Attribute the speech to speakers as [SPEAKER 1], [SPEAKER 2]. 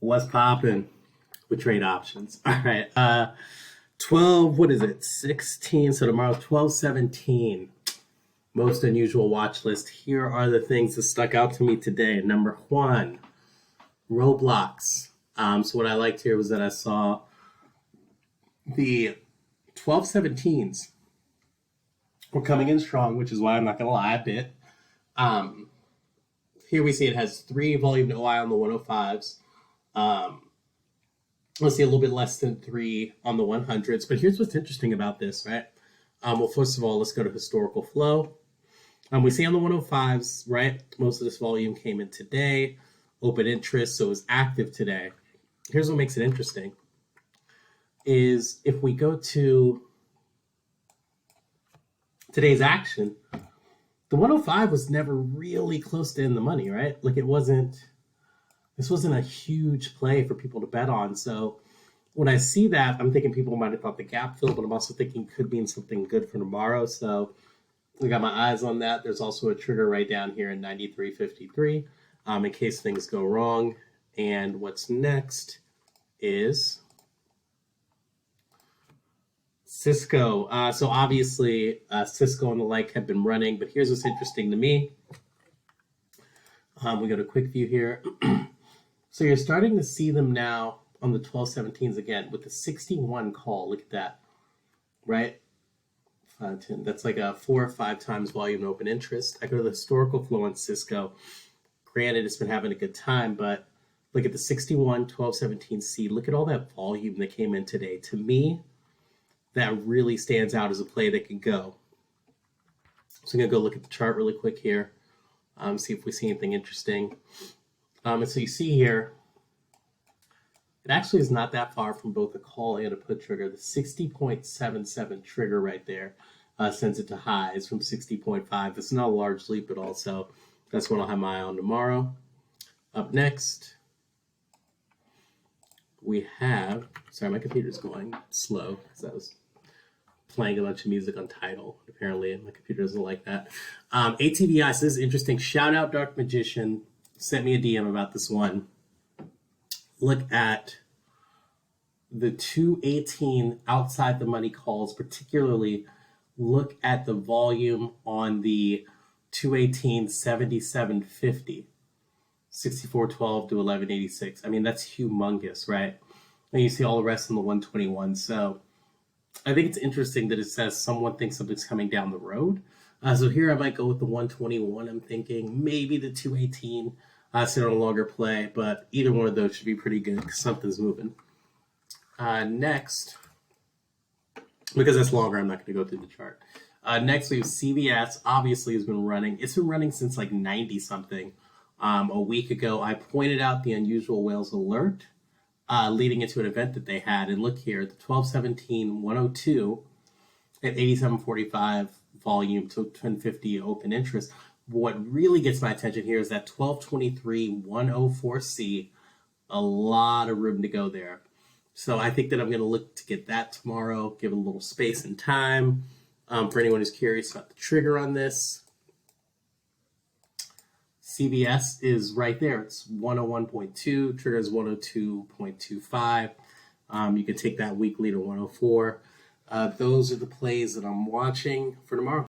[SPEAKER 1] What's popping with trade options? All right. 12, what is it? 16. So tomorrow, 12/17. Most unusual watch list. Here are the things that stuck out to me today. Number one, Roblox. So what I liked here was that I saw the 12/17s were coming in strong, which is why I'm not going to lie a bit. Here we see it has 3 volume OI on the 105s. Let's see a little bit less than 3 on the 100s. But here's what's interesting about this, right? Well, first of all, let's go to historical flow. We see on the 105s, right? Most of this volume came in today. Open interest, so it was active today. Here's what makes it interesting. Is if we go to today's action, the 105 was never really close to in the money, right? Like this wasn't a huge play for people to bet on. So when I see that, I'm thinking people might have thought the gap filled, but I'm also thinking could mean something good for tomorrow. So we got my eyes on that. There's also a trigger right down here in 93.53 in case things go wrong. And what's next is Cisco. So obviously Cisco and the like have been running, but here's what's interesting to me. We got a quick view here. So you're starting to see them now on the 12/17s again with the 61 call. Look at that, right? 5, 10. That's like a 4 or 5 times volume open interest. I go to the historical flow on Cisco. Granted, it's been having a good time, but look at the 61, 12/17C. Look at all that volume that came in today. To me, that really stands out as a play that can go. So I'm going to go look at the chart really quick here, see if we see anything interesting. And so you see here, it actually is not that far from both a call and a put trigger. The 60.77 trigger right there sends it to highs from 60.5. It's not a large leap at all, so that's what I'll have my eye on tomorrow. Up next, we have, sorry, my computer's going slow because I was playing a bunch of music on Tidal. Apparently, my computer doesn't like that. ATVI, so this is interesting. Shout out Dark Magician. Sent me a DM about this one. Look at the 218 outside the money calls, particularly look at the volume on the 218 77.50, 64.12 to 11.86. I mean, that's humongous, right? And you see all the rest in the 121. So I think it's interesting that it says someone thinks something's coming down the road. So here I might go with the 121. I'm thinking maybe the 218 sit on a longer play, but either one of those should be pretty good because something's moving. Next, because that's longer, I'm not going to go through the chart. Next, we have CVS. Obviously, has been running. It's been running since like 90-something. A week ago, I pointed out the unusual whales alert leading into an event that they had. And look here, the 12/17-102 at 87.45 volume to 10.50 open interest. What really gets my attention here is that 12/23-104C. A lot of room to go there. So I think that I'm going to look to get that tomorrow, give it a little space and time. For anyone who's curious about the trigger on this, CVS is right there. It's 101.2. Trigger is 102.25. You can take that weekly to 104. Those are the plays that I'm watching for tomorrow.